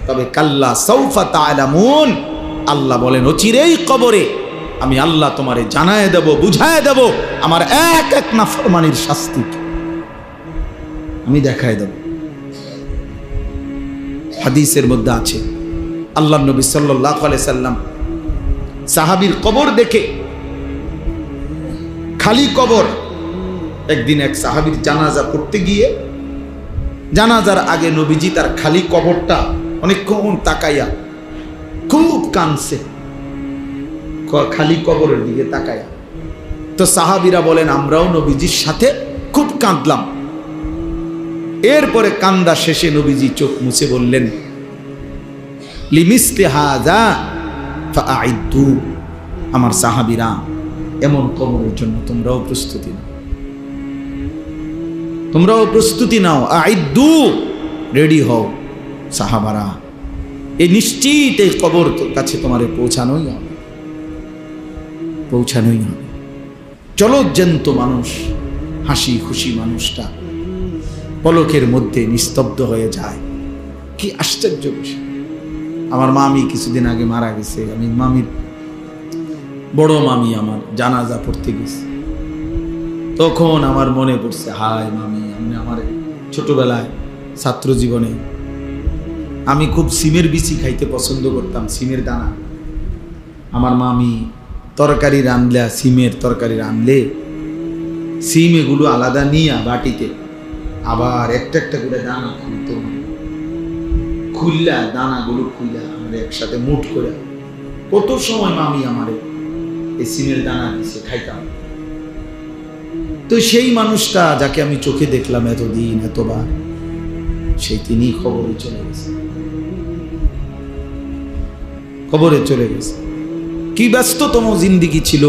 তবে কাল্লা সাউফা তা'লামুন, আল্লাহ বলেন অচিরেই কবরে আমি আল্লাহ তোমারে জানায় দেব, বুঝায় দেব আমার এক এক নাফরমানির শাস্তি আমি দেখায় দেব। হাদিসের মধ্যে আছে আল্লাহর নবী সাল্লাল্লাহু আলাইহি সাল্লাম সাহাবীর কবর দেখে, খালি কবর, একদিন এক সাহাবীর জানাজা পড়তে গিয়ে জানাজার আগে নবীজি তার খালি কবরটা অনেকক্ষণ তাকাইয়া খুব কাঁদছে, খালি কবরের দিকে তাকাইয়া। তো সাহাবীরা বলেন আমরাও নবীজির সাথে খুব কাঁদলাম। এরপরে কান্দা শেষে নবীজি চোখ মুছে বললেন লিমিসলি হাযা ফাআইদ্দু, আমার সাহাবীরা এমন কবরের জন্য তোমরাও প্রস্তুতি নাও, তোমরাও প্রস্তুতি নাও, আইদ্দু, রেডি হও সাহাবারা, এই নিশ্চিত এই কবর কাছে তোমারে পৌঁছানোই হবে, পৌঁছানোই হবে। চলো জ্যান্ত মানুষ, হাসি খুশি মানুষটা পলকের মধ্যে নিস্তব্ধ হয়ে যায়। কি আশ্চর্য বিষয়। আমার মামি কিছুদিন আগে মারা গেছে, আমি মামির বড় মামি আমার জানাজা পড়তে গেছি, তখন আমার মনে পড়ছে হায় মামি, আমি আমার ছোটবেলায় ছাত্র জীবনে আমি খুব সিমের বিচি খাইতে পছন্দ করতাম, সিমের দানা। আমার মামি তরকারি রাঁধলে, সিমের তরকারি রাঁধলে সিম এগুলো আলাদা নিয়ে বাটিতে আবার একটা একটা করে দানা খুলতো, খুললা দানাগুলো খুললা আমরা একসাথে মুঠ করে কত সময় মামি আমারে এই সিমের দানা দিছে, খাইতাম। তো সেই মানুষটা যাকে আমি চোখে দেখলাম এতদিন এতবার, সেই তিনি কবরে চলে গেছে, কবরে চলে গেছে। কি ব্যস্ততম জিন্দেগি ছিল,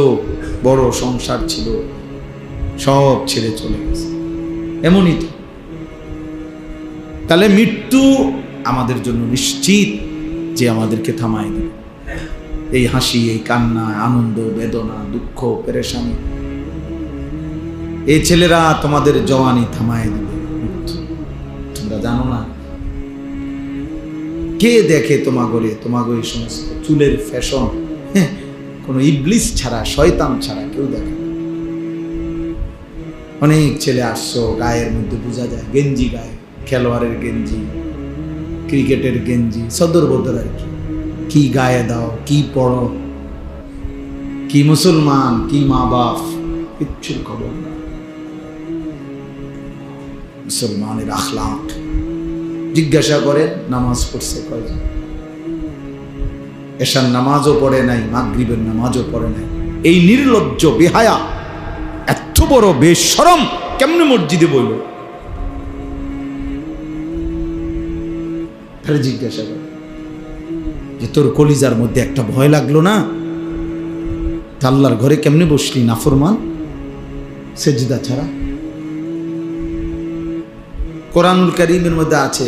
বড় সংসার ছিল, সব ছেড়ে চলে গেছে। এমনই তো। তাহলে মৃত্যু আমাদের জন্য নিশ্চিত যে আমাদেরকে থামায় দেবে। এই হাসি, এই কান্না, আনন্দ, বেদনা, দুঃখ, পেরেশানি, এই ছেলেরা তোমাদের জওয়ানি থামায় দেবে। তোমরা জানো না কে দেখে তোমাগরে, তোমাগো এই সমস্ত চুলের ফ্যাশন কোনো ইবলিস ছাড়া, শয়তান ছাড়া কেউ দেখে না। অনেক ছেলে আসছো, গায়ের মধ্যে বোঝা যায় গেঞ্জি, গায়ে খেলোয়াড়ের গেঞ্জি, ক্রিকেটের গেঞ্জি, সদর বদর আর কি গায়ে দাও, কি পড়ো, কি মুসলমান, কি মা বাপ, কিচ্ছুর খবর না। মুসলমানের আখলাক জিজ্ঞাসা করে নামাজ পড়ছে কয়জন, এশার নামাজও পড়ে নাই, মাগরিবের নামাজও পড়ে নাই। এই নির্লজ্জ বেহায়া, এত বড় বেশরম কেমনে মসজিদে বইল? তাহলে জিজ্ঞাসা করে যে তোর কলিজার মধ্যে একটা ভয় লাগলো না? আল্লাহর ঘরে কেমনে বসলি নাফরমান, সেজদা ছাড়া? কোরআনুল কারীমের মধ্যে আছে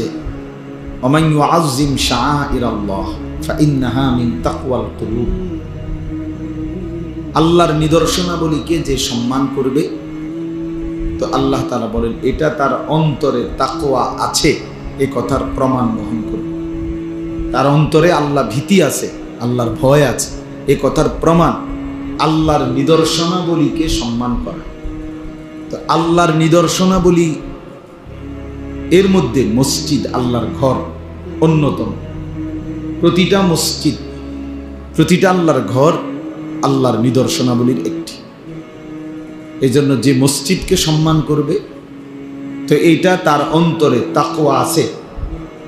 ওমান ইউআযযিম শাআইরাল্লাহ ফাইন্নাহা মিন তাকওয়াল কুলুব, আল্লাহর নিদর্শনাবলীকে যে সম্মান করবে, তো আল্লাহ তাআলা বলেন এটা তার অন্তরে তাকওয়া আছে, এই কথার প্রমাণ বহন করবে। তার অন্তরে আল্লাহ ভীতি আছে, আল্লাহর ভয় আছে, এই কথার প্রমাণ আল্লাহর নিদর্শনাবলীকে সম্মান করা। তো আল্লাহর নিদর্শনাবলী এর মধ্যে মসজিদ, আল্লাহর ঘর অন্যতম। প্রতিটা মসজিদ, প্রতিটা আল্লাহর ঘর আল্লাহর নিদর্শনাবলীর একটি। এই জন্য যে মসজিদকে সম্মান করবে, তো এইটা তার অন্তরে তাকওয়া আছে,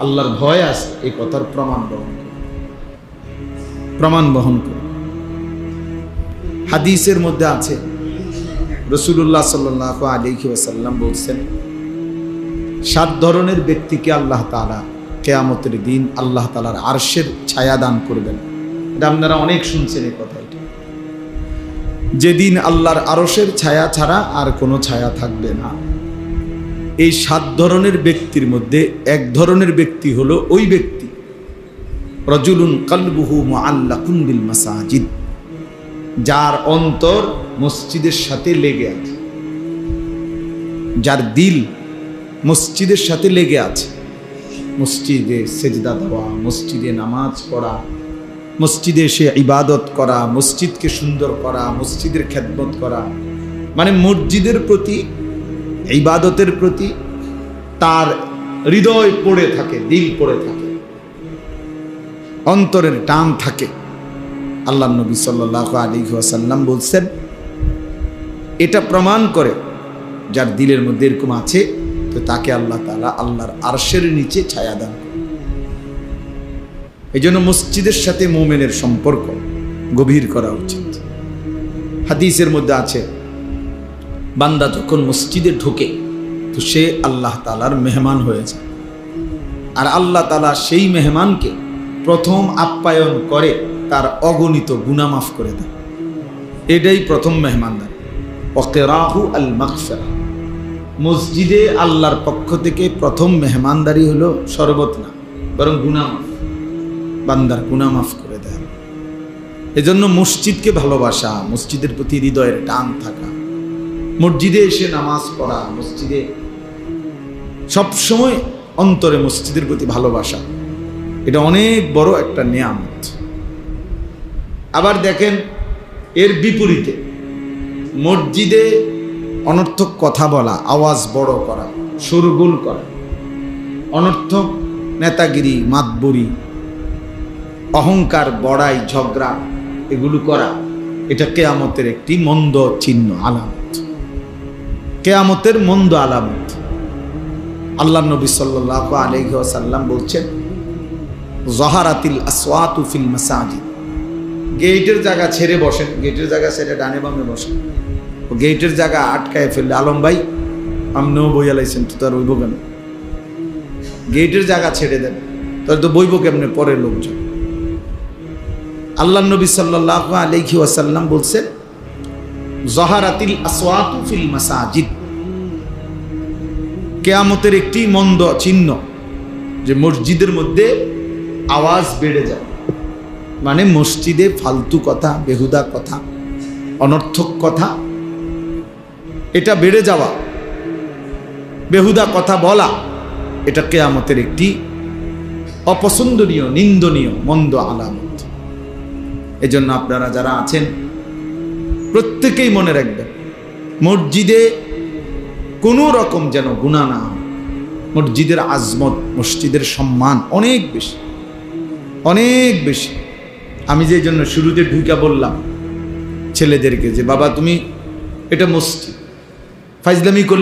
আল্লাহর ভয় আছে, এই কথার প্রমাণ বহন করে, প্রমাণ বহন করে। হাদিসের মধ্যে আছে রাসূলুল্লাহ সাল্লাল্লাহু আলাইহি ওয়াসাল্লাম বলছেন 7 ধরনের ব্যক্তিকে আল্লাহ তাআলা কিয়ামতের দিন আল্লাহ তাআলার আরশের ছায়া দান করবেন। এটা আপনারা অনেক শুনছেন এই কথা। এটা যেদিন আল্লাহর আরশের ছায়া ছাড়া আর কোনো ছায়া থাকবে না। এই 7 ধরনের ব্যক্তির মধ্যে এক ধরনের ব্যক্তি হলো ওই ব্যক্তি রাজুলুন কলবুহু মুআল্লাকুন বিল মাসাজিদ, যার অন্তর মসজিদের সাথে লেগে আছে, যার দিল মসজিদের সাথে লেগে আছে। মসজিদে সেজদা দেওয়া, মসজিদে নামাজ পড়া, মসজিদে এসে ইবাদত করা, মসজিদকে সুন্দর করা, মসজিদের খেদমত করা, মানে মসজিদের প্রতি, ইবাদতের প্রতি তার হৃদয় পড়ে থাকে, দিল পড়ে থাকে, অন্তরের টান থাকে। আল্লাহ নবী সাল্লাল্লাহু আলাইহি ওয়াসাল্লাম বলছেন, এটা প্রমাণ করে যার দিলের মধ্যে এরকম আছে, তো তাকে আল্লাহ তাআলা আল্লাহর আরশের নিচে ছায়া দান করে। এই জন্য মসজিদের সাথে মুমিনের সম্পর্ক গভীর করা উচিত। হাদিসের মধ্যে আছে, বান্দা যখন মসজিদে ঢোকে তো সে আল্লাহ তাআলার মেহমান হয়ে যায়, আর আল্লাহ তাআলা সেই মেহমানকে প্রথম আপ্যায়ন করে তার অগণিত গুনাহ মাফ করে দেয়। এটাই প্রথম মেহমানদারি। ওয়াকিরাহু আল মাগফিরা, মসজিদে আল্লাহর পক্ষ থেকে প্রথম মেহমানদারি হলো শরবত না, বরং গুনাহ মাফ, বান্দার গুনাহ মাফ করে দেয়। এজন্য মসজিদকে ভালোবাসা, মসজিদের প্রতি হৃদয়ের টান থাকা, মসজিদে এসে নামাজ পড়া, মসজিদে সবসময় অন্তরে মসজিদের প্রতি ভালোবাসা, এটা অনেক বড় একটা নিয়ামত। আবার দেখেন, এর বিপরীতে মসজিদে অনর্থক কথা বলা, আওয়াজ বড় করা, শোরগোল করা, অনর্থক নেতাগিরি, মাতবরি, অহংকার, বড়াই, ঝগড়া, এগুলো করা, এটা কেয়ামতের একটি মন্দ চিহ্ন, আলামত, কেয়ামতের মন্দ আলামত। আল্লাহ নবী সাল্লাল্লাহু আলাইহি ওয়াসাল্লাম বলছেন, যাহারাতিল আসওয়াতু ফিল মাসাজিদ, গেটের জায়গা ছেড়ে বসেন, গেটের জায়গা ছেড়ে ডানে বামে বসেন, ও গেটের জায়গা আটকায় ফেললে, আলম ভাই আপনিও বইয়া লাইছেন, তো তার বইব কেন? গেটের জায়গা ছেড়ে দেন, তাহলে তো বইব কেমনে পরের লোকজন। আল্লাহ নবী সাল্লাল্লাহু আলাইহি ওয়াসাল্লাম বলছেন, যাহারাতিল আসওয়াতু ফিল মাসাজিদ, কিয়ামতের একটি মন্দ চিহ্ন যে মসজিদের মধ্যে আওয়াজ বেড়ে যায়, মানে মসজিদে ফালতু কথা, বেহুদা কথা, অনর্থক কথা, এটা বেড়ে যাওয়া, বেহুদা কথা বলা, এটা কিয়ামতের একটি অপছন্দনীয়, নিন্দনীয়, মন্দ আলামত। এজন্য আপনারা যারা আছেন প্রত্যেকেই মনে রাখবেন, মসজিদে কোনো রকম যেন গুনাহ না হয়। মসজিদের আজমত, মসজিদের সম্মান অনেক বেশি, অনেক বেশি। আমি যে জন্য শুরুতে ঢুকা বললাম ছেলেদেরকে যে বাবা তুমি এটা মসজিদ, ফাইজলামি করলে